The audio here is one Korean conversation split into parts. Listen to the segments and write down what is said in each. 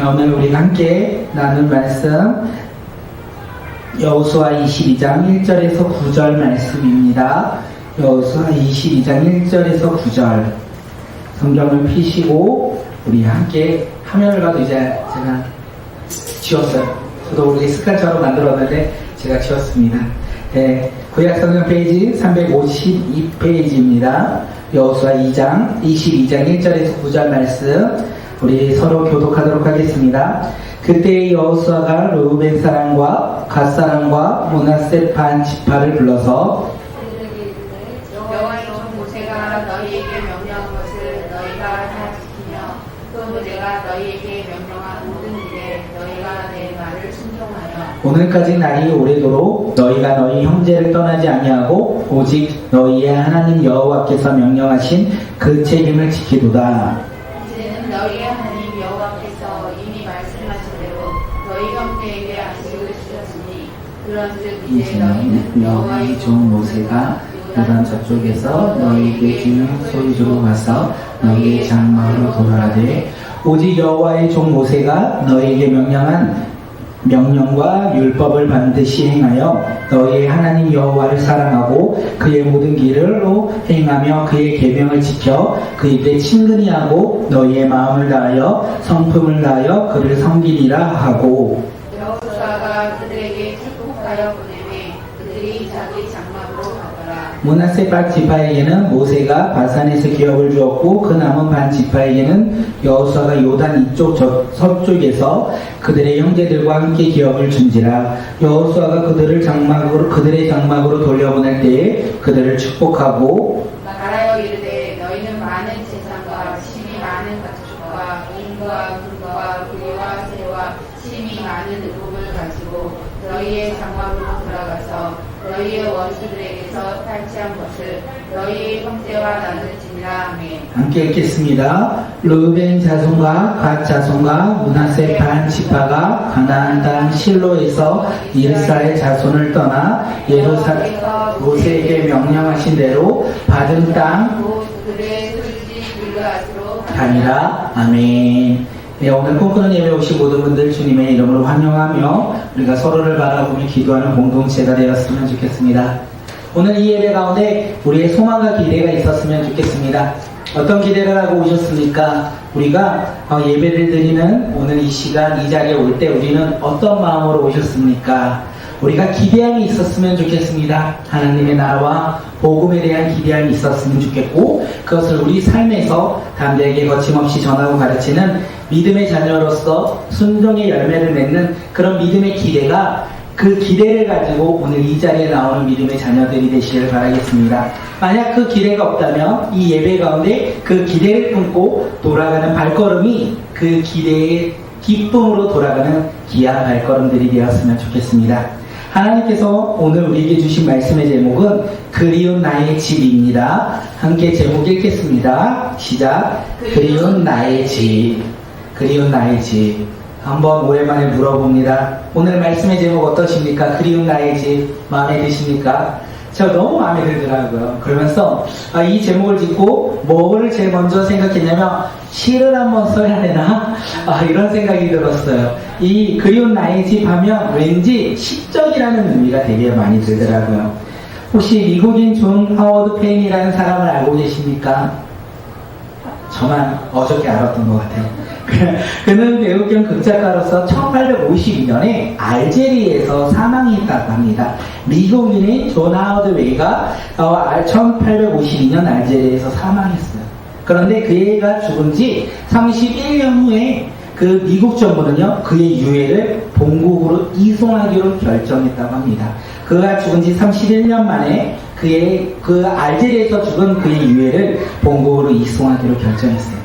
오늘 우리가 함께 나눌 말씀 여호수아 22장 1절에서 9절 말씀입니다. 여호수아 22장 1절에서 9절 성경을 펴시고 우리 함께 화면을 봐도 이제 제가 지웠어요. 저도 모르게 습관처럼 만들었는데 제가 지웠습니다. 네, 구약성경 페이지 352페이지입니다. 여호수아 22장 1절에서 9절 말씀 우리 서로 교독하도록 하겠습니다. 그때 여호수아가 르우벤 사람과 갓 사람과 므낫세 반 지파를 불러서 여호와의 종 모세가 너희에게 명령한 것을 너희가 다 지키며 또 내가 너희에게 명령한 모든 일에 너희가 내 말을 순종하여 오늘까지 날이 오래도록 너희가 너희 형제를 떠나지 아니하고 오직 너희의 하나님 여호와께서 명령하신 그 책임을 지키도다. 이제는 너희의 하나님 여호와께서 이미 말씀하신 대로 너희 형제에게 안식을 주셨으니 그런즉 이제 너희는 여호와의 종 모세가 요단 저쪽에서 너희에게 주는 소유주로 가서 너희의 장막으로 돌아가되 오직 여호와의 종 모세가 너희에게 명령한 명령과 율법을 반드시 행하여 너희의 하나님 여호와를 사랑하고 그의 모든 길을로 행하며 그의 계명을 지켜 그에게 친근히 하고 너희의 마음을 다하여 성품을 다하여 그를 섬기리라 하고 여호수아가 그들에게 축복하여 보내매 그들이 자기 장막으로 가더라. 므낫세 반 지파에게는 모세가 바산에서 기업을 주었고 그 남은 반 지파에게는 여호수아가 요단 이쪽 서쪽에서 그들의 형제들과 함께 기업을 준지라. 여호수아가 그들의 장막으로 돌려보낼 때에 그들을 축복하고 말하여 이르되 너희는 많은 재산과 심이 많은 가축과 인과 금과 구리와 새와 심이 많은 의복을 가지고 너희의 장막으로 돌아가서 너희의 원수들에게서 탈취한 것을 너희의 형제와 나눌지니라. 아멘. 함께 읽겠습니다. 르우벤 자손과 갓 자손과 므낫세 반 지파가 가나안 땅 실로에서 일사의 자손을 떠나 예루살렘 모세에게 명령하신 대로 받은 땅 그들의 소유지 길르앗으로 다니라. 아멘. 네, 오늘 꿈꾸는 예배 오신 모든 분들 주님의 이름으로 환영하며 우리가 서로를 바라보며 기도하는 공동체가 되었으면 좋겠습니다. 오늘 이 예배 가운데 우리의 소망과 기대가 있었으면 좋겠습니다. 어떤 기대를 하고 오셨습니까? 우리가 예배를 드리는 오늘 이 시간 이 자리에 올 때 우리는 어떤 마음으로 오셨습니까? 우리가 기대함이 있었으면 좋겠습니다. 하나님의 나라와 복음에 대한 기대함이 있었으면 좋겠고 그것을 우리 삶에서 담대하게 거침없이 전하고 가르치는 믿음의 자녀로서 순종의 열매를 맺는 그런 믿음의 기대가 그 기대를 가지고 오늘 이 자리에 나오는 믿음의 자녀들이 되시길 바라겠습니다. 만약 그 기대가 없다면 이 예배 가운데 그 기대를 품고 돌아가는 발걸음이 그 기대의 기쁨으로 돌아가는 귀한 발걸음들이 되었으면 좋겠습니다. 하나님께서 오늘 우리에게 주신 말씀의 제목은 그리운 나의 집입니다. 함께 제목 읽겠습니다. 시작. 그리운 나의 집. 그리운 나의 집. 한번 오랜만에 물어봅니다. 오늘 말씀의 제목 어떠십니까? 그리운 나의 집 마음에 드십니까? 저 너무 마음에 들더라고요. 그러면서 이 제목을 짓고 뭐를 제일 먼저 생각했냐면 시를 한번 써야 되나? 이런 생각이 들었어요. 이 그리운 나의 집 하면 왠지 시적이라는 의미가 되게 많이 들더라고요. 혹시 미국인 존 하워드 페인이라는 사람을 알고 계십니까? 저만 어저께 알았던 것 같아요. 그는 외국 겸 극작가로서 1852년에 알제리에서 사망했다고 합니다. 미국인인 존 하워드 웨이가 1852년 알제리에서 사망했어요. 그런데 그애가 죽은 지 31년 후에 그 미국 정부는요 그의 유해를 본국으로 이송하기로 결정했다고 합니다. 그가 죽은 지 31년 만에 그 알제리에서 죽은 그의 유해를 본국으로 이송하기로 결정했어요.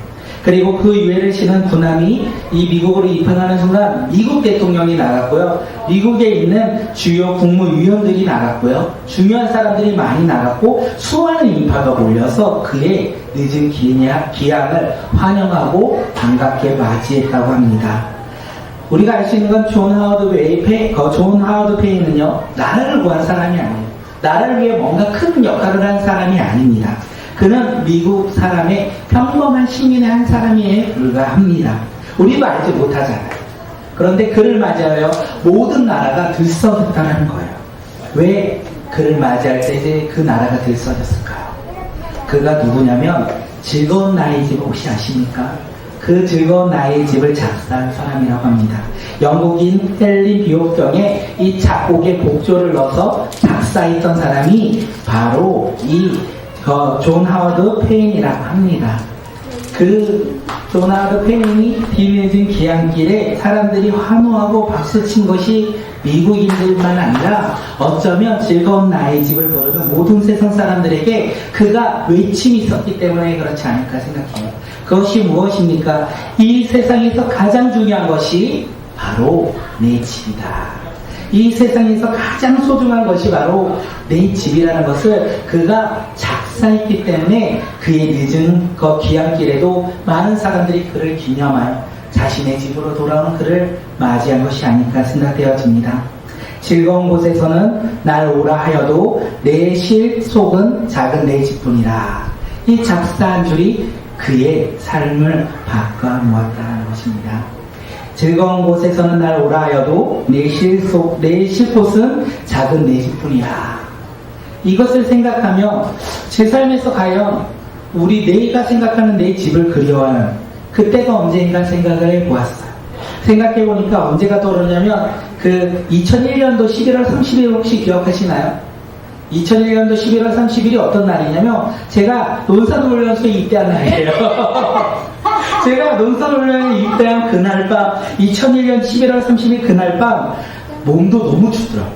그리고 그 유해를 실은 군함이 이 미국으로 입항하는 순간 미국 대통령이 나갔고요. 미국에 있는 주요 국무위원들이 나갔고요. 중요한 사람들이 많이 나갔고 수많은 인파가 몰려서 그의 늦은 기항을 환영하고 반갑게 맞이했다고 합니다. 우리가 알 수 있는 건 존 하워드 페인은요 나라를 구한 사람이 아니에요. 나라를 위해 뭔가 큰 역할을 한 사람이 아닙니다. 그는 미국 사람의 평범한 시민의 한 사람에 불과합니다. 우리도 알지 못하잖아요. 그런데 그를 맞이하여 모든 나라가 들썩였다는 거예요. 왜 그를 맞이할 때 이제 그 나라가 들썩였을까요? 그가 누구냐면 즐거운 나의 집 혹시 아십니까? 그 즐거운 나의 집을 작사한 사람이라고 합니다. 영국인 헬린 비옥경에 이 작곡의 곡조를 넣어서 작사했던 사람이 바로 이 존 하워드 페인이라고 합니다. 그 존 하워드 페인이 뒤늦은 귀향길에 사람들이 환호하고 박수친 것이 미국인들만 아니라 어쩌면 즐거운 나의 집을 부르는 모든 세상 사람들에게 그가 외침이 있었기 때문에 그렇지 않을까 생각해요. 그것이 무엇입니까? 이 세상에서 가장 중요한 것이 바로 내 집이다. 이 세상에서 가장 소중한 것이 바로 내 집이라는 것을 그가 작사했기 때문에 그의 늦은 그 귀향길에도 많은 사람들이 그를 기념하여 자신의 집으로 돌아오는 그를 맞이한 것이 아닐까 생각되어집니다. 즐거운 곳에서는 날 오라 하여도 내 실속은 작은 내 집뿐이라. 이 작사한 줄이 그의 삶을 바꿔놓았다는 것입니다. 즐거운 곳에서는 날 오라 하여도 내 실곳은 작은 내 집뿐이라. 이것을 생각하며 제 삶에서 과연 우리 내가 생각하는 내 집을 그리워하는 그때가 언제인가 생각을 해보았어요. 생각해보니까 언제가 떠오르냐면 그 2001년도 11월 30일 혹시 기억하시나요? 2001년도 11월 30일이 어떤 날이냐면 제가 논산훈련소에 입대한 날이에요. 제가 논산훈련에 입대한 그날 밤 2001년 11월 30일 그날 밤 몸도 너무 춥더라고요.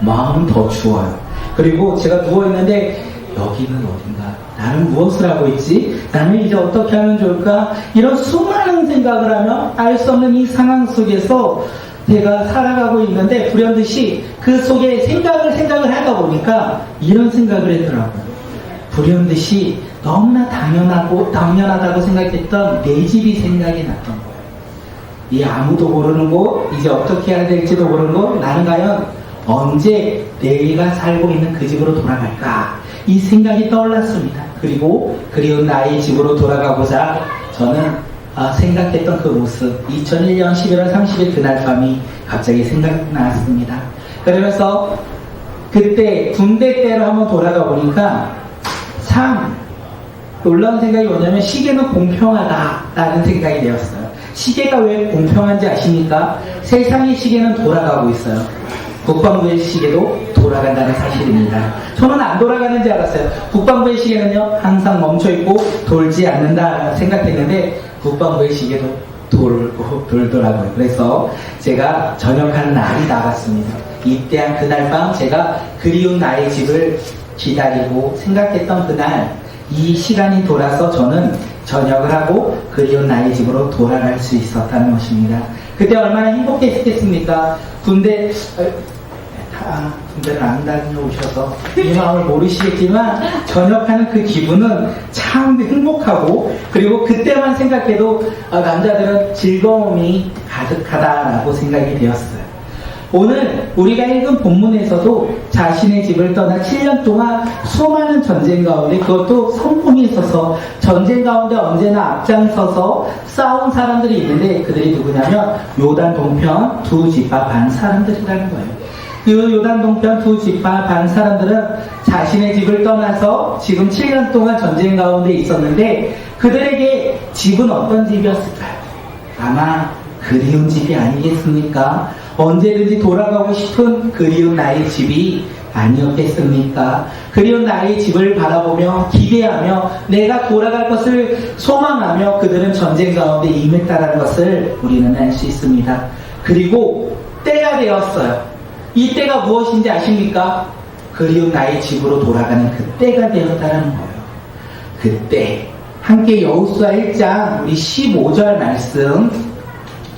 마음은 더 추워요. 그리고 제가 누워있는데 여기는 어딘가? 나는 무엇을 하고 있지? 나는 이제 어떻게 하면 좋을까? 이런 수많은 생각을 하며 알 수 없는 이 상황 속에서 제가 살아가고 있는데 불현듯이 그 속에 생각을 하다 보니까 이런 생각을 했더라고요. 불현듯이 너무나 당연하다고 생각했던 내 집이 생각이 났던 거예요. 이 아무도 모르는 곳, 이제 어떻게 해야 될지도 모르는 곳, 나는 과연 언제 내가 살고 있는 그 집으로 돌아갈까? 이 생각이 떠올랐습니다. 그리고 그리운 나의 집으로 돌아가고자 저는 생각했던 그 모습, 2001년 11월 30일 그날 밤이 갑자기 생각났습니다. 그러면서 그때 군대 때로 한번 돌아가 보니까 참 놀라운 생각이 뭐냐면 시계는 공평하다라는 생각이 되었어요. 시계가 왜 공평한지 아십니까? 세상의 시계는 돌아가고 있어요. 국방부의 시계도 돌아간다는 사실입니다. 저는 안 돌아가는 줄 알았어요. 국방부의 시계는요 항상 멈춰있고 돌지 않는다 생각했는데 국방부의 시계도 돌더라고요. 그래서 제가 전역하는 날이 나갔습니다. 입대한 그날 밤 제가 그리운 나의 집을 기다리고 생각했던 그날 이 시간이 돌아서 저는 전역을 하고 그리운 나의 집으로 돌아갈 수 있었다는 것입니다. 그때 얼마나 행복했겠습니까? 군대를 안 다녀오셔서 이 마음을 모르시겠지만 전역하는 그 기분은 참 행복하고 그리고 그때만 생각해도 남자들은 즐거움이 가득하다라고 생각이 되었어요. 오늘 우리가 읽은 본문에서도 자신의 집을 떠나 7년 동안 수많은 전쟁 가운데 그것도 성품이 있어서 전쟁 가운데 언제나 앞장서서 싸운 사람들이 있는데 그들이 누구냐면 요단 동편 두 지파 반 사람들이라는 거예요. 그 요단 동편 두 지파 반 사람들은 자신의 집을 떠나서 지금 7년 동안 전쟁 가운데 있었는데 그들에게 집은 어떤 집이었을까요? 아마 그리운 집이 아니겠습니까? 언제든지 돌아가고 싶은 그리운 나의 집이 아니었겠습니까? 그리운 나의 집을 바라보며 기대하며 내가 돌아갈 것을 소망하며 그들은 전쟁 가운데 임했다는 것을 우리는 알 수 있습니다. 그리고 때가 되었어요. 이 때가 무엇인지 아십니까? 그리운 나의 집으로 돌아가는 그 때가 되었다는 거예요. 그때 함께 여호수아 1장 우리 15절 말씀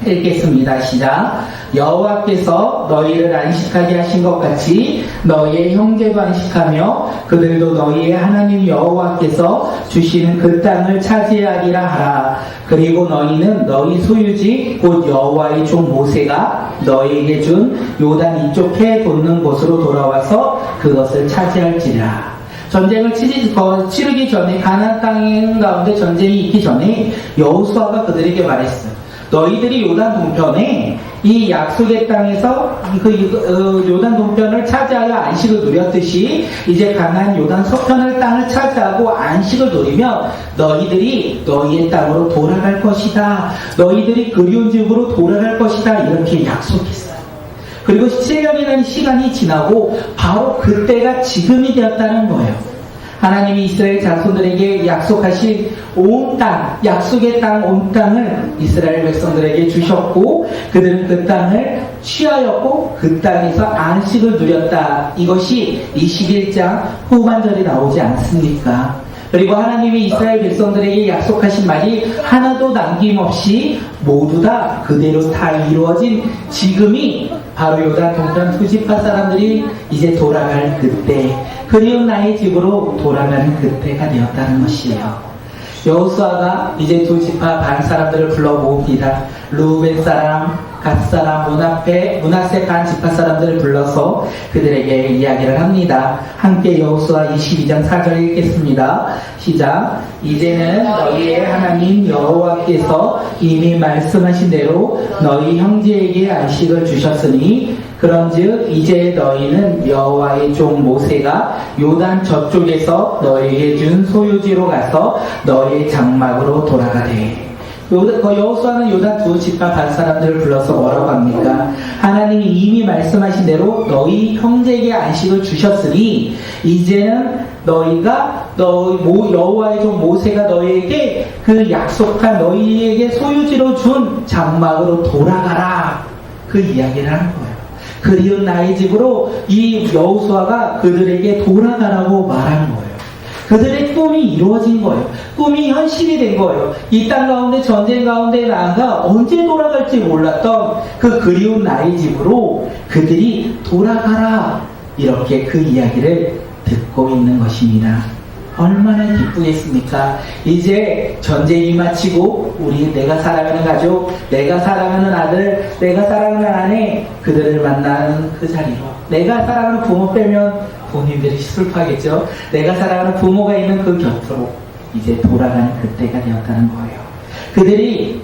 읽겠습니다. 시작. 여호와께서 너희를 안식하게 하신 것 같이 너희의 형제도 안식하며 그들도 너희의 하나님 여호와께서 주시는 그 땅을 차지하리라 하라. 그리고 너희는 너희 소유지 곧 여호와의 종 모세가 너희에게 준 요단 이쪽 해 돋는 곳으로 돌아와서 그것을 차지할지라. 전쟁을 치르기 전에 가나안 땅 가운데 전쟁이 있기 전에 여호수아가 그들에게 말했어요. 너희들이 요단 동편에 이 약속의 땅에서 요단 동편을 차지하여 안식을 누렸듯이 이제 가나안 요단 서편을 땅을 차지하고 안식을 누리며 너희들이 너희의 땅으로 돌아갈 것이다. 너희들이 그리운 집으로 돌아갈 것이다. 이렇게 약속했어요. 그리고 7년이라는 시간이 지나고 바로 그때가 지금이 되었다는 거예요. 하나님이 이스라엘 자손들에게 약속하신 온 땅, 약속의 땅, 온 땅을 이스라엘 백성들에게 주셨고 그들은 그 땅을 취하였고 그 땅에서 안식을 누렸다. 이것이 21장 후반절에 나오지 않습니까? 그리고 하나님이 이스라엘 백성들에게 약속하신 말이 하나도 남김없이 모두 다 그대로 다 이루어진 지금이 바로 요단 동편 두 지파 사람들이 이제 돌아갈 그때, 그리운 나의 집으로 돌아가는 그때가 되었다는 것이에요. 여호수아가 이제 두 지파 반 사람들을 불러 모읍니다. 루벤 사람, 갓 사람, 므낫세 반 지파 사람들을 불러서 그들에게 이야기를 합니다. 함께 여호수아 22장 4절 읽겠습니다. 시작. 이제는 너희의 하나님 여호와께서 이미 말씀하신 대로 너희 형제에게 안식을 주셨으니 그런즉 이제 너희는 여호와의 종 모세가 요단 저쪽에서 너희에게 준 소유지로 가서 너희의 장막으로 돌아가되. 여호수아는 요단 두 지파 반 사람들을 불러서 뭐라고 합니까? 하나님이 이미 말씀하신 대로 너희 형제에게 안식을 주셨으니 이제는 너희가 여호와의 종 모세가 너희에게 그 약속한 너희에게 소유지로 준 장막으로 돌아가라. 그 이야기를 하는 거예요. 그리운 나의 집으로 이 여호수아가 그들에게 돌아가라고 말하는 거예요. 그들의 꿈이 이루어진 거예요. 꿈이 현실이 된 거예요. 이 땅 가운데 전쟁 가운데 나아가 언제 돌아갈지 몰랐던 그 그리운 나의 집으로 그들이 돌아가라. 이렇게 그 이야기를 듣고 있는 것입니다. 얼마나 기쁘겠습니까? 이제 전쟁이 마치고 내가 사랑하는 가족, 내가 사랑하는 아들, 내가 사랑하는 아내 그들을 만나는 그 자리로, 내가 사랑하는 부모 빼면 부모님들이 슬퍼하겠죠. 내가 사랑하는 부모가 있는 그 곁으로 이제 돌아가는 그때가 되었다는 거예요. 그들이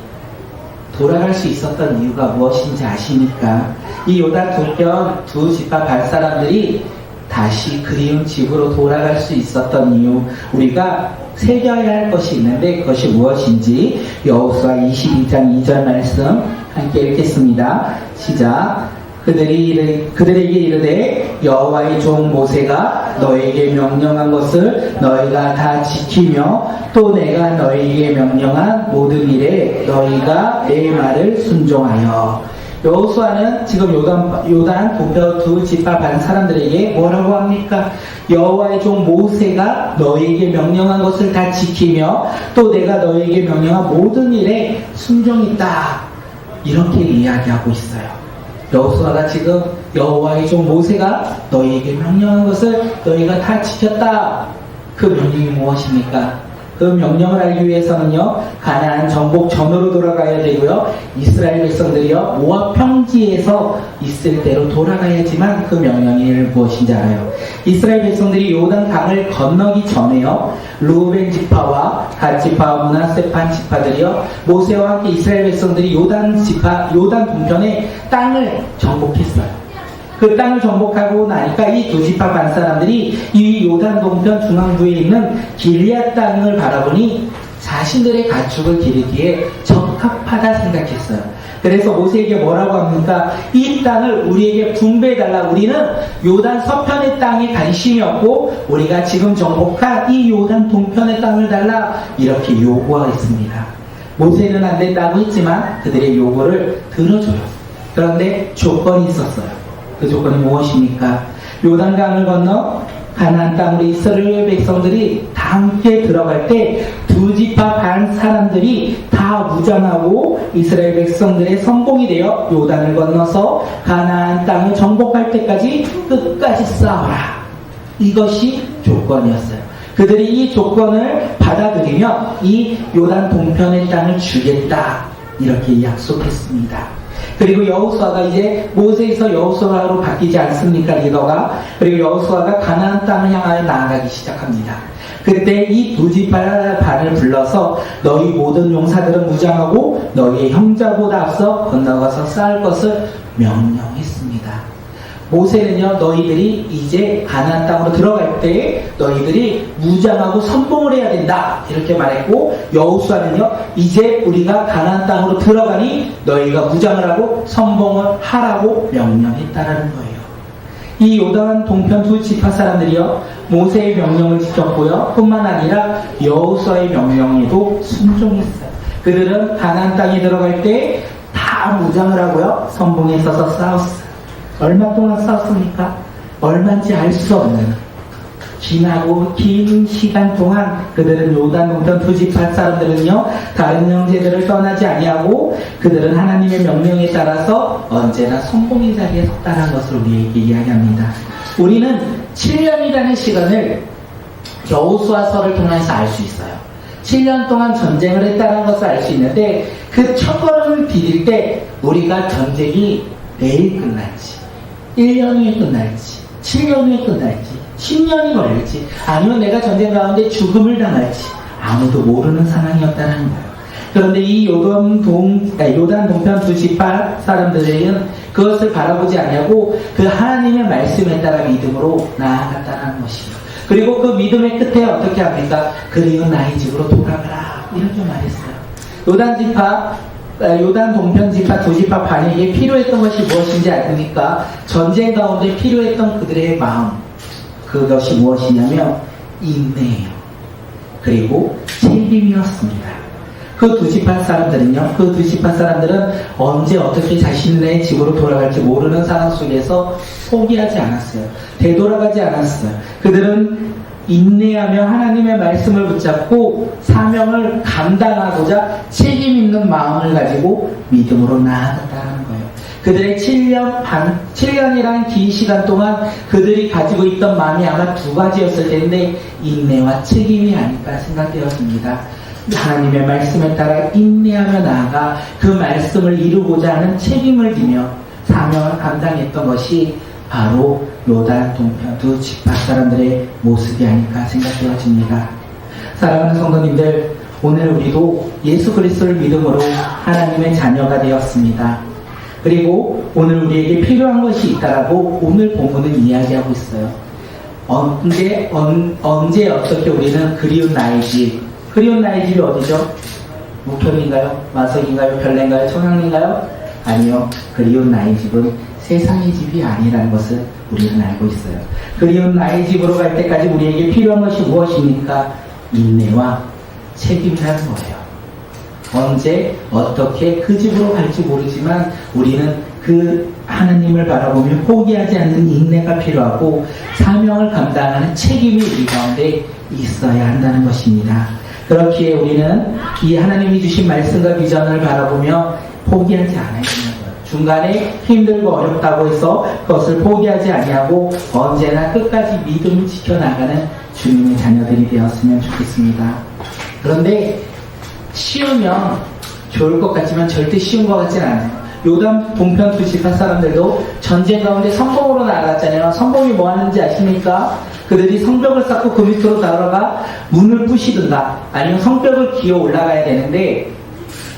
돌아갈 수 있었던 이유가 무엇인지 아십니까? 이 요단 동편 두 지파 반 사람들이 다시 그리운 집으로 돌아갈 수 있었던 이유, 우리가 새겨야 할 것이 있는데 그것이 무엇인지 여호수아 22장 2절 말씀 함께 읽겠습니다. 시작. 그들에게 이르되 여호와의 종 모세가 너에게 명령한 것을 너희가 다 지키며 또 내가 너희에게 명령한 모든 일에 너희가 내 말을 순종하여. 여호수아는 지금 요단 동편 두 지파 반 사람들에게 뭐라고 합니까? 여호와의 종 모세가 너희에게 명령한 것을 다 지키며 또 내가 너희에게 명령한 모든 일에 순종했다. 이렇게 이야기하고 있어요. 여호수아가 지금 여호와의 종 모세가 너희에게 명령한 것을 너희가 다 지켰다. 그 명령이 무엇입니까? 그 명령을 알기 위해서는요, 가나안 정복 전으로 돌아가야 되고요, 이스라엘 백성들이요 모압 평지에서 있을 때로 돌아가야지만 그 명령이 무엇인지 알아요. 이스라엘 백성들이 요단 강을 건너기 전에요, 루벤 지파와 갓 지파와 므낫세 반 지파들이요 모세와 함께 이스라엘 백성들이 요단 동편의 땅을 정복했어요. 그 땅을 정복하고 나니까 이 두 지파 반 사람들이 이 요단 동편 중앙부에 있는 길리앗 땅을 바라보니 자신들의 가축을 기르기에 적합하다 생각했어요. 그래서 모세에게 뭐라고 합니까? 이 땅을 우리에게 분배해달라. 우리는 요단 서편의 땅에 관심이 없고 우리가 지금 정복한 이 요단 동편의 땅을 달라. 이렇게 요구하였습니다. 모세는 안 된다고 했지만 그들의 요구를 들어줘요. 그런데 조건이 있었어요. 그 조건이 무엇입니까? 요단강을 건너 가나안 땅으로 이스라엘 백성들이 다 함께 들어갈 때 두 지파 반 사람들이 다 무장하고 이스라엘 백성들의 선봉이 되어 요단을 건너서 가나안 땅을 정복할 때까지 끝까지 싸워라. 이것이 조건이었어요. 그들이 이 조건을 받아들이며 이 요단 동편의 땅을 주겠다. 이렇게 약속했습니다. 그리고 여호수아가 이제 모세에서 여호수아로 바뀌지 않습니까? 리더가. 그리고 여호수아가 가나안 땅을 향하여 나아가기 시작합니다. 그때 이 두 지파 반을 불러서 너희 모든 용사들은 무장하고 너희의 형제보다 앞서 건너가서 싸울 것을 명령했습니다. 모세는요, 너희들이 이제 가나안 땅으로 들어갈 때 너희들이 무장하고 선봉을 해야 된다 이렇게 말했고, 여호수아는요, 이제 우리가 가나안 땅으로 들어가니 너희가 무장을 하고 선봉을 하라고 명령했다라는 거예요. 이 요단 동편 두 지파 사람들이요, 모세의 명령을 지켰고요, 뿐만 아니라 여호수아의 명령에도 순종했어요. 그들은 가나안 땅에 들어갈 때 다 무장을 하고요, 선봉에 서서 싸웠어요. 얼마 동안 싸웠습니까? 얼마인지 알 수 없는 긴 시간 동안 그들은 요단 동편 두 지파 사람들은요, 다른 형제들을 떠나지 아니하고 그들은 하나님의 명령에 따라서 언제나 선봉의 자리에 섰다는 것을 우리에게 이야기합니다. 우리는 7년이라는 시간을 여호수아서를 통해서 알 수 있어요. 7년 동안 전쟁을 했다는 것을 알 수 있는데, 그 첫걸음을 디딜 때 우리가 전쟁이 내일 끝날지, 1년 후에 끝날지, 7년 후에 끝날지, 10년이 걸릴지, 아니면 내가 전쟁 가운데 죽음을 당할지 아무도 모르는 상황이었다는 거예요. 그런데 이 요단 동편 두 지파 사람들에게는 그것을 바라보지 않냐고 그 하나님의 말씀에 따라 믿음으로 나아갔다는 것이에요. 그리고 그 믿음의 끝에 어떻게 합니까? 그리고 나의 집으로 돌아가라 이렇게 말했어요. 요단 동편 지파 두 지파 반에게 필요했던 것이 무엇인지 아십니까? 전쟁 가운데 필요했던 그들의 마음, 그것이 무엇이냐면 인내예요. 그리고 책임이었습니다. 그 두 지파 사람들은 언제 어떻게 자신의 집으로 돌아갈지 모르는 상황 속에서 포기하지 않았어요. 되돌아가지 않았어요. 그들은 인내하며 하나님의 말씀을 붙잡고 사명을 감당하고자 책임 있는 마음을 가지고 믿음으로 나아갔다는 거예요. 그들의 7년이라는 긴 시간 동안 그들이 가지고 있던 마음이 아마 두 가지였을 텐데, 인내와 책임이 아닐까 생각되었습니다. 하나님의 말씀에 따라 인내하며 나아가 그 말씀을 이루고자 하는 책임을 지며 사명을 감당했던 것이 바로 요단 동편 두 지파 사람들의 모습이 아닐까 생각되어집니다. 사랑하는 성도님들, 오늘 우리도 예수 그리스도를 믿음으로 하나님의 자녀가 되었습니다. 그리고 오늘 우리에게 필요한 것이 있다라고 오늘 본문은 이야기하고 있어요. 언제 어떻게 우리는 그리운 나의 집이 어디죠? 목현인가요? 마석인가요? 별내인가요? 청양인가요? 아니요. 그리운 나의 집은 세상의 집이 아니라는 것을 우리는 알고 있어요. 그리운 나의 집으로 갈 때까지 우리에게 필요한 것이 무엇입니까? 인내와 책임이라는 거예요. 언제 어떻게 그 집으로 갈지 모르지만 우리는 그 하나님을 바라보며 포기하지 않는 인내가 필요하고 사명을 감당하는 책임이 우리 가운데 있어야 한다는 것입니다. 그렇기에 우리는 이 하나님이 주신 말씀과 비전을 바라보며 포기하지 않아야 되는 거예요. 중간에 힘들고 어렵다고 해서 그것을 포기하지 아니하고 언제나 끝까지 믿음을 지켜나가는 주님의 자녀들이 되었으면 좋겠습니다. 그런데 쉬우면 좋을 것 같지만 절대 쉬운 것 같지는 않아요. 요단 동편 두 지파 사람들도 전쟁 가운데 성봉으로 나아갔잖아요. 성봉이 뭐 하는지 아십니까? 그들이 성벽을 쌓고 그 밑으로 들어가 문을 부시든가 아니면 성벽을 기어 올라가야 되는데,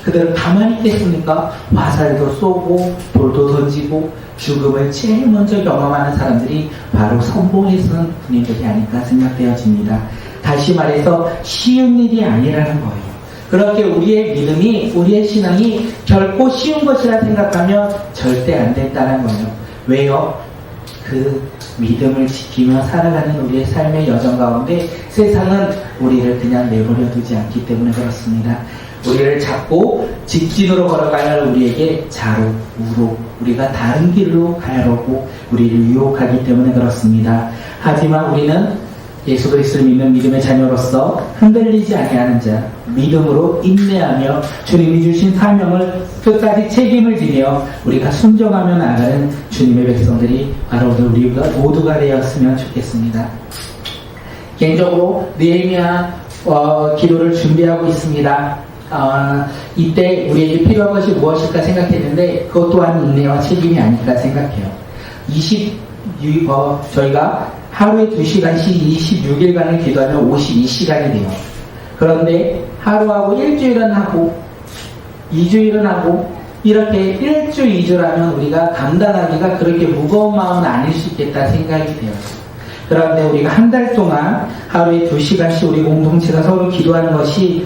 그들은 가만히 있겠습니까? 화살도 쏘고 돌도 던지고 죽음을 제일 먼저 경험하는 사람들이 바로 성봉에 서는 군인들이 아닐까 생각되어집니다. 다시 말해서 쉬운 일이 아니라는 거예요. 그렇게 우리의 믿음이, 우리의 신앙이 결코 쉬운 것이라 생각하면 절대 안 된다는 거예요. 왜요? 그 믿음을 지키며 살아가는 우리의 삶의 여정 가운데 세상은 우리를 그냥 내버려 두지 않기 때문에 그렇습니다. 우리를 잡고 직진으로 걸어가야 할 우리에게 자로, 우로, 우리가 다른 길로 가려고 우리를 유혹하기 때문에 그렇습니다. 하지만 우리는 예수 그리스도를 믿는 믿음의 자녀로서 흔들리지 아니하는 자, 믿음으로 인내하며 주님이 주신 사명을 끝까지 책임을 지며 우리가 순종하며 나아가는 주님의 백성들이 바로 우리가 모두가 되었으면 좋겠습니다. 개인적으로 느헤미야 기도를 준비하고 있습니다. 이때 우리에게 필요한 것이 무엇일까 생각했는데 그것 또한 인내와 책임이 아닐까 생각해요. 저희가 하루에 2시간씩 26일간을 기도하면 52시간이 돼요. 그런데 하루하고 일주일은 하고 2주일은 하고 이렇게 1주, 2주라면 우리가 감당하기가 그렇게 무거운 마음은 아닐 수 있겠다 생각이 돼요. 그런데 우리가 한 달 동안 하루에 2시간씩 우리 공동체가 서로 기도하는 것이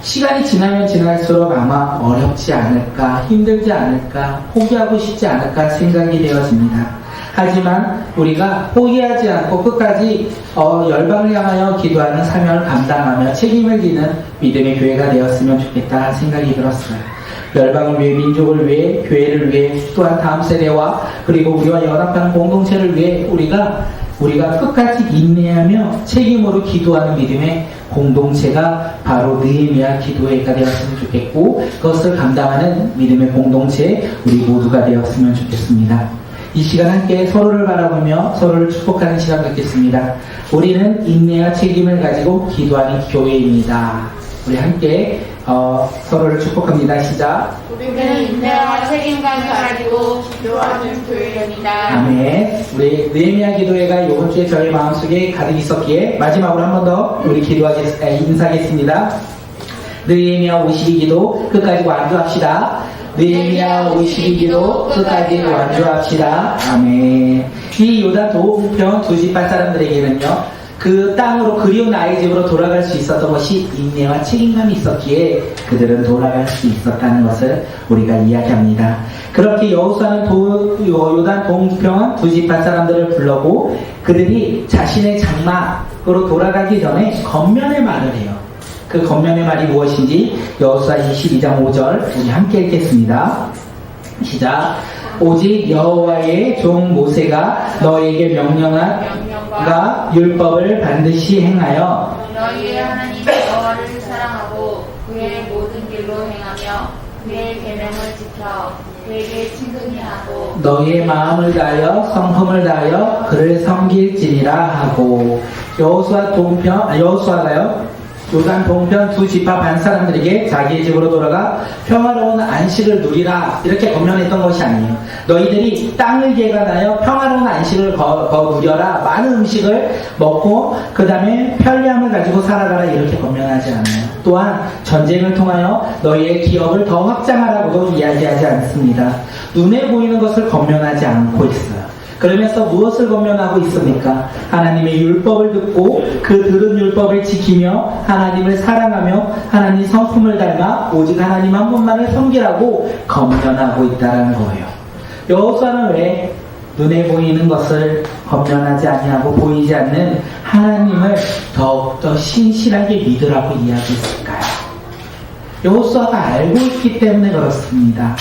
시간이 지나면 지날수록 아마 어렵지 않을까, 힘들지 않을까, 포기하고 싶지 않을까 생각이 되어집니다. 하지만 우리가 포기하지 않고 끝까지 열방을 향하여 기도하는 사명을 감당하며 책임을 지는 믿음의 교회가 되었으면 좋겠다 생각이 들었어요. 열방을 위해, 민족을 위해, 교회를 위해, 또한 다음 세대와 그리고 우리와 연합하는 공동체를 위해 우리가 끝까지 인내하며 책임으로 기도하는 믿음의 공동체가 바로 느헤미야 기도회가 되었으면 좋겠고, 그것을 감당하는 믿음의 공동체 우리 모두가 되었으면 좋겠습니다. 이 시간 함께 서로를 바라보며 서로를 축복하는 시간 갖겠습니다. 우리는 인내와 책임을 가지고 기도하는 교회입니다. 우리 함께 서로를 축복합니다. 시작. 우리는 인내와 책임감을 가지고 기도하는 교회입니다. 아멘. 우리 느헤미야 기도회가 이번 주에 저희 마음속에 가득 있었기에 마지막으로 한 번 더 우리 인사하겠습니다. 느헤미야 52기도 끝까지 완주합시다. 느헤미야 52기도 끝까지 완주합시다. 아멘. 이 요단 동편 두 지파 사람들에게는요, 그 땅으로 그리운 아이 집으로 돌아갈 수 있었던 것이 인내와 책임감이 있었기에 그들은 돌아갈 수 있었다는 것을 우리가 이야기합니다. 그렇게 여호수아는 요단 동편 두 지파 사람들을 불러고 그들이 자신의 장막으로 돌아가기 전에 겉면의 말을 해요. 그 겉면의 말이 무엇인지 여호수아 22장 5절 우리 함께 읽겠습니다. 시작. 오직 여호와의 종 모세가 너에게 명령한 율법을 반드시 행하여 너희의 하나님 여호와를 사랑하고 그의 모든 길로 행하며 그의 계명을 지켜 그에게 친근히 하고 너희의 마음을 다하여 성품을 다하여 그를 섬길지니라 하고, 여호수아가요 요단 동편 두 지파 반 사람들에게 자기의 집으로 돌아가 평화로운 안식을 누리라 이렇게 권면했던 것이 아니에요. 너희들이 땅을 개간하여 평화로운 안식을 누려라, 많은 음식을 먹고 그 다음에 편리함을 가지고 살아가라 이렇게 권면하지 않아요. 또한 전쟁을 통하여 너희의 기업을 더 확장하라고도 이야기하지 않습니다. 눈에 보이는 것을 권면하지 않고 있어요. 그러면서 무엇을 권면하고 있습니까? 하나님의 율법을 듣고 그 들은 율법을 지키며 하나님을 사랑하며 하나님 성품을 닮아 오직 하나님 한 분만을 섬기라고 권면하고 있다는 거예요. 여호수아는 왜 눈에 보이는 것을 권면하지 아니하고 보이지 않는 하나님을 더욱더 신실하게 믿으라고 이야기했을까요? 여호수아가 알고 있기 때문에 그렇습니다.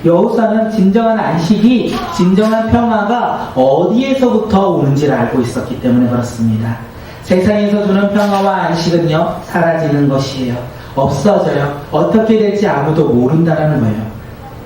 여호수아는 진정한 안식이, 진정한 평화가 어디에서부터 오는지를 알고 있었기 때문에 그렇습니다. 세상에서 주는 평화와 안식은요, 사라지는 것이에요. 없어져요. 어떻게 될지 아무도 모른다는 거예요.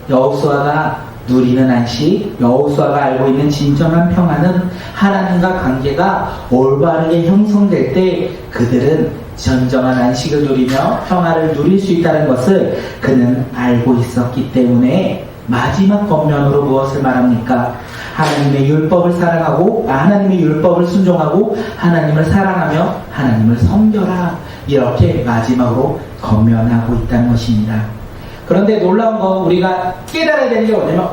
여호수아가 누리는 안식, 여호수아가 알고 있는 진정한 평화는 하나님과 관계가 올바르게 형성될 때 그들은 진정한 안식을 누리며 평화를 누릴 수 있다는 것을 그는 알고 있었기 때문에 마지막 권면으로 무엇을 말합니까? 하나님의 율법을 사랑하고 하나님의 율법을 순종하고 하나님을 사랑하며 하나님을 섬겨라 이렇게 마지막으로 권면하고 있다는 것입니다. 그런데 놀라운 건 우리가 깨달아야 되는 게 뭐냐면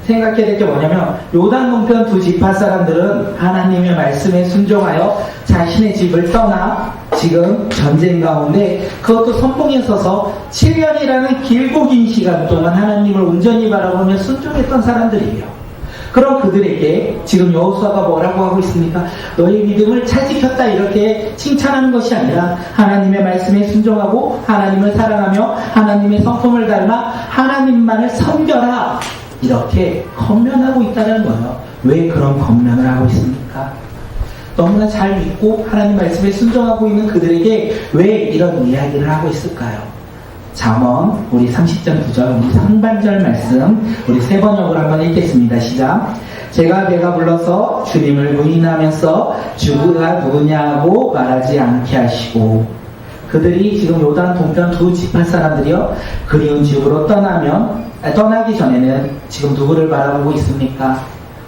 생각해야 될 게 뭐냐면 요단 동편 두 지파 사람들은 하나님의 말씀에 순종하여 자신의 집을 떠나 지금 전쟁 가운데 그것도 선봉에 서서 7년이라는 길고 긴 시간 동안 하나님을 온전히 바라보며 순종했던 사람들이에요. 그럼 그들에게 지금 여호수아가 뭐라고 하고 있습니까? 너희 믿음을 잘 지켰다 이렇게 칭찬하는 것이 아니라 하나님의 말씀에 순종하고 하나님을 사랑하며 하나님의 성품을 닮아 하나님만을 섬겨라 이렇게 권면하고 있다는 거예요. 왜 그런 권면을 하고 있습니까? 너무나 잘 믿고 하나님 말씀에 순종하고 있는 그들에게 왜 이런 이야기를 하고 있을까요? 잠언 우리 30장 9절 우리 상반절 말씀 우리 세 번역으로 한번 읽겠습니다. 시작. 제가 배가 불러서 주님을 부인하면서 주가 누구냐고 말하지 않게 하시고, 그들이 지금 요단 동편 두 지파 사람들이요 그리운 집으로 떠나기 전에는 지금 누구를 바라보고 있습니까?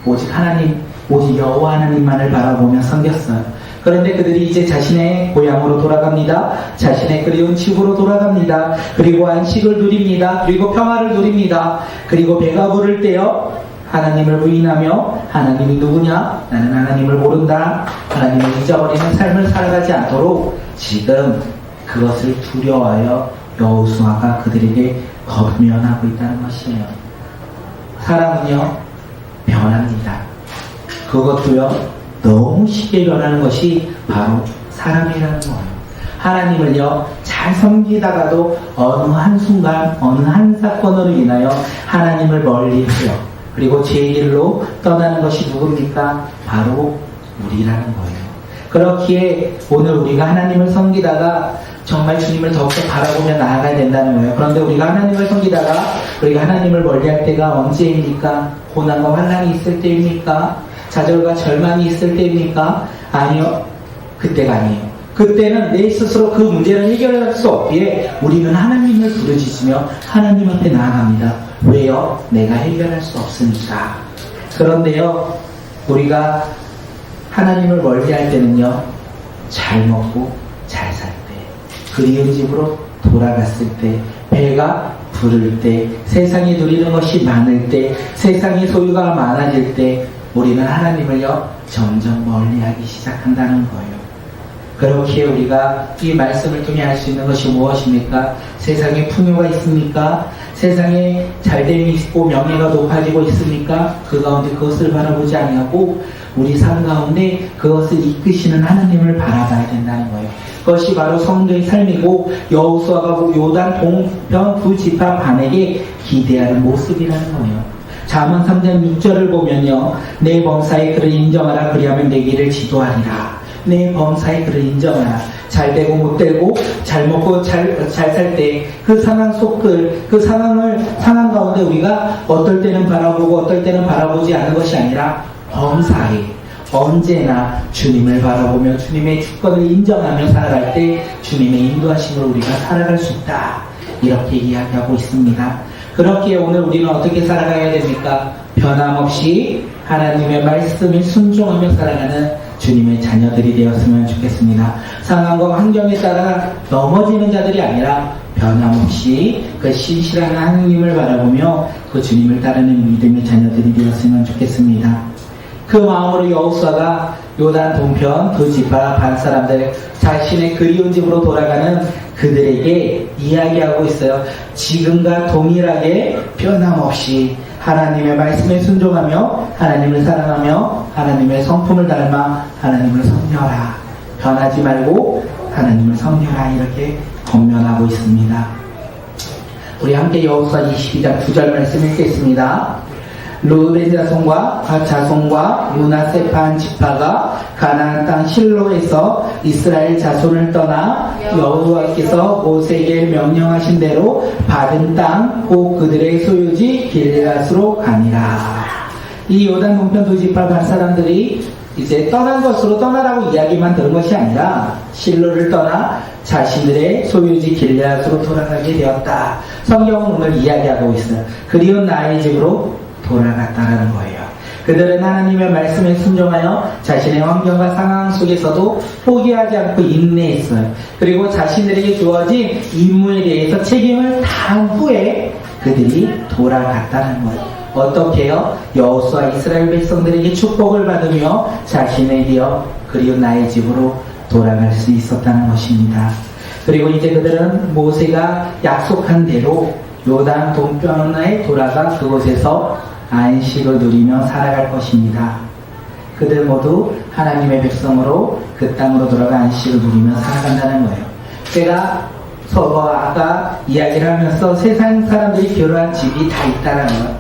오직 하나님 오직 여호와 하나님만을 바라보며 섬겼어요. 그런데 그들이 이제 자신의 고향으로 돌아갑니다. 자신의 그리운 집으로 돌아갑니다. 그리고 안식을 누립니다. 그리고 평화를 누립니다. 그리고 배가 부를 때요, 하나님을 부인하며 하나님이 누구냐? 나는 하나님을 모른다. 하나님을 잊어버리는 삶을 살아가지 않도록 지금 그것을 두려워하여 여호수아가 그들에게 권면하고 있다는 것이에요. 사람은요, 변합니다. 그것도요, 너무 쉽게 변하는 것이 바로 사람이라는 거예요. 하나님을요, 잘 섬기다가도 어느 한순간, 어느 한 사건으로 인하여 하나님을 멀리 해요. 그리고 제 길로 떠나는 것이 누굽니까? 바로 우리라는 거예요. 그렇기에 오늘 우리가 하나님을 섬기다가 정말 주님을 더욱더 바라보며 나아가야 된다는 거예요. 그런데 우리가 하나님을 섬기다가 우리가 하나님을 멀리할 때가 언제입니까? 고난과 환난이 있을 때입니까? 좌절과 절망이 있을 때입니까? 아니요. 그때가 아니에요. 그때는 내 스스로 그 문제를 해결할 수 없기에 우리는 하나님을 부르짖으며 하나님 앞에 나아갑니다. 왜요? 내가 해결할 수 없으니까. 그런데요, 우리가 하나님을 멀리할 때는요, 잘 먹고 잘 살 때, 그리운 집으로 돌아갔을 때, 배가 부를 때, 세상에 누리는 것이 많을 때, 세상의 소유가 많아질 때, 우리는 하나님을요, 점점 멀리하기 시작한다는 거예요. 그렇게 우리가 이 말씀을 통해 알 수 있는 것이 무엇입니까? 세상에 풍요가 있습니까? 세상에 잘됨이 있고 명예가 높아지고 있습니까? 그 가운데 그것을 바라보지 아니하고 우리 삶 가운데 그것을 이끄시는 하나님을 바라봐야 된다는 거예요. 그것이 바로 성도의 삶이고 여호수아가 요단 동편 두 지파 반에게 기대하는 모습이라는 거예요. 잠언 3장 6절을 보면요, 내 범사의 그를 인정하라. 그리하면 내 길을 지도하리라. 내 범사의 그를 인정하라. 잘 되고 못 되고 잘 먹고 잘 살 때 그 상황 그 상황 가운데 우리가 어떨 때는 바라보고 어떨 때는 바라보지 않는 것이 아니라 범사에 언제나 주님을 바라보며 주님의 주권을 인정하며 살아갈 때 주님의 인도하심으로 우리가 살아갈 수 있다. 이렇게 이야기하고 있습니다. 그렇기에 오늘 우리는 어떻게 살아가야 됩니까? 변함없이 하나님의 말씀에 순종하며 살아가는 주님의 자녀들이 되었으면 좋겠습니다. 상황과 환경에 따라 넘어지는 자들이 아니라 변함없이 그 신실한 하나님을 바라보며 그 주님을 따르는 믿음의 자녀들이 되었으면 좋겠습니다. 그 마음으로 여호수아가 요단 동편 두 지파 반 사람들 자신의 그리운 집으로 돌아가는 그들에게 이야기하고 있어요. 지금과 동일하게 변함없이 하나님의 말씀에 순종하며 하나님을 사랑하며 하나님의 성품을 닮아 하나님을 섬겨라. 변하지 말고 하나님을 섬겨라. 이렇게 권면하고 있습니다. 우리 함께 여호수아 22장 9절 말씀 읽겠습니다. 르우벤 자손과 갓 자손과 므낫세 반 지파가 가나안 땅 실로에서 이스라엘 자손을 떠나 여호와께서 모세에게 명령하신 대로 받은 땅 곧 그들의 소유지 길앗으로 가니라. 이 요단 동편 두 지파 반 사람들이 이제 떠난 것으로 떠나라고 이야기만 들은 것이 아니라 실로를 떠나 자신들의 소유지 길앗으로 돌아가게 되었다. 성경은 오늘 이야기하고 있어요. 그리운 나의 집으로 돌아갔다라는 거예요. 그들은 하나님의 말씀에 순종하여 자신의 환경과 상황 속에서도 포기하지 않고 인내했어요. 그리고 자신들에게 주어진 임무에 대해서 책임을 다한 후에 그들이 돌아갔다는 거예요. 어떻게요? 여호수아 이스라엘 백성들에게 축복을 받으며 자신의 그리운 나의 집으로 돌아갈 수 있었다는 것입니다. 그리고 이제 그들은 모세가 약속한 대로 요단 동편에 돌아가 그곳에서 안식을 누리며 살아갈 것입니다. 그들 모두 하나님의 백성으로 그 땅으로 돌아가 안식을 누리며 살아간다는 거예요. 제가 아까 이야기를 하면서 세상 사람들이 결혼한 집이 다 있다는 거예요.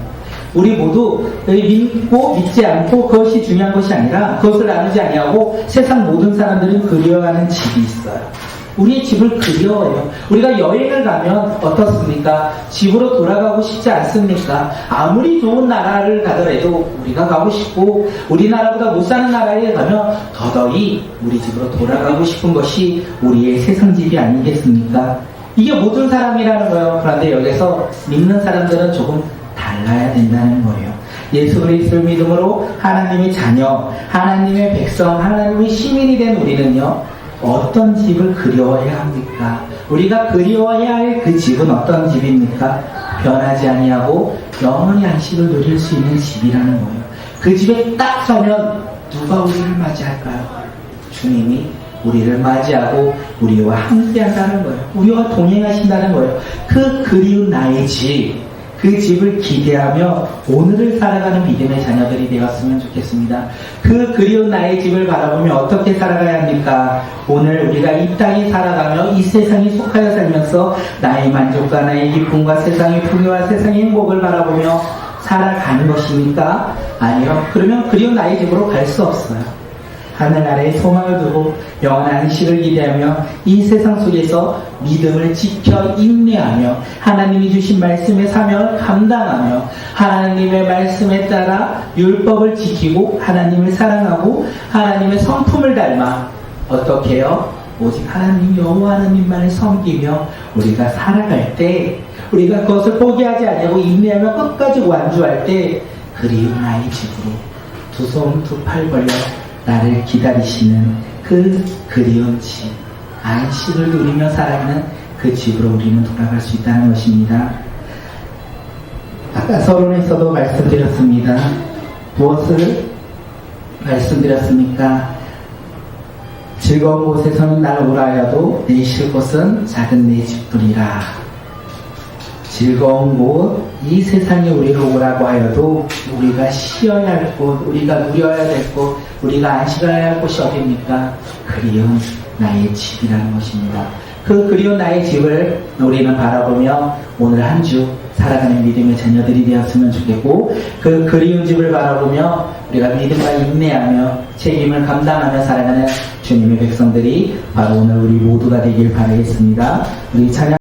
우리 모두 믿고 믿지 않고 그것이 중요한 것이 아니라 그것을 나누지 아니하고 세상 모든 사람들은 그리워하는 집이 있어요. 우리의 집을 그리워해요. 우리가 여행을 가면 어떻습니까? 집으로 돌아가고 싶지 않습니까? 아무리 좋은 나라를 가더라도 우리가 가고 싶고 우리나라보다 못 사는 나라에 가면 더더이 우리 집으로 돌아가고 싶은 것이 우리의 세상 집이 아니겠습니까? 이게 모든 사람이라는 거예요. 그런데 여기서 믿는 사람들은 조금 달라야 된다는 거예요. 예수 그리스도를 믿음으로 하나님의 자녀, 하나님의 백성, 하나님의 시민이 된 우리는요, 어떤 집을 그리워해야 합니까? 우리가 그리워해야 할 그 집은 어떤 집입니까? 변하지 아니하고 영원히 안식을 누릴 수 있는 집이라는 거예요. 그 집에 딱 서면 누가 우리를 맞이할까요? 주님이 우리를 맞이하고 우리와 함께 한다는 거예요. 우리와 동행하신다는 거예요. 그 그리운 나의 집, 그 집을 기대하며 오늘을 살아가는 믿음의 자녀들이 되었으면 좋겠습니다. 그 그리운 나의 집을 바라보며 어떻게 살아가야 합니까? 오늘 우리가 이 땅에 살아가며 이 세상에 속하여 살면서 나의 만족과 나의 기쁨과 세상의 풍요와 세상의 행복을 바라보며 살아가는 것입니까? 아니요. 그러면 그리운 나의 집으로 갈 수 없어요. 하늘 아래에 소망을 두고 영원한 안식을 기대하며 이 세상 속에서 믿음을 지켜 인내하며 하나님이 주신 말씀의 사명을 감당하며 하나님의 말씀에 따라 율법을 지키고 하나님을 사랑하고 하나님의 성품을 닮아 어떻게 해요? 오직 하나님 여호와 하나님만을 섬기며 우리가 살아갈 때, 우리가 그것을 포기하지 아니하고 인내하며 끝까지 완주할 때 그리운 나의 집으로 두 손 두 팔 벌려 나를 기다리시는 그 그리운 집, 안식을 누리며 살아가는 그 집으로 우리는 돌아갈 수 있다는 것입니다. 아까 서론에서도 말씀드렸습니다. 무엇을 말씀드렸습니까? 즐거운 곳에서는 날 오라 하여도 내 쉴 곳은 작은 내 집뿐이라. 즐거운 곳, 이 세상에 우리를 오라고 하여도 우리가 쉬어야 할 곳, 우리가 누려야 될 곳, 우리가 안식해야 할 곳이 어디입니까? 그리운 나의 집이라는 것입니다. 그 그리운 나의 집을 우리는 바라보며 오늘 한 주 살아가는 믿음의 자녀들이 되었으면 좋겠고, 그 그리운 집을 바라보며 우리가 믿음과 인내하며 책임을 감당하며 살아가는 주님의 백성들이 바로 오늘 우리 모두가 되길 바라겠습니다. 우리 찬양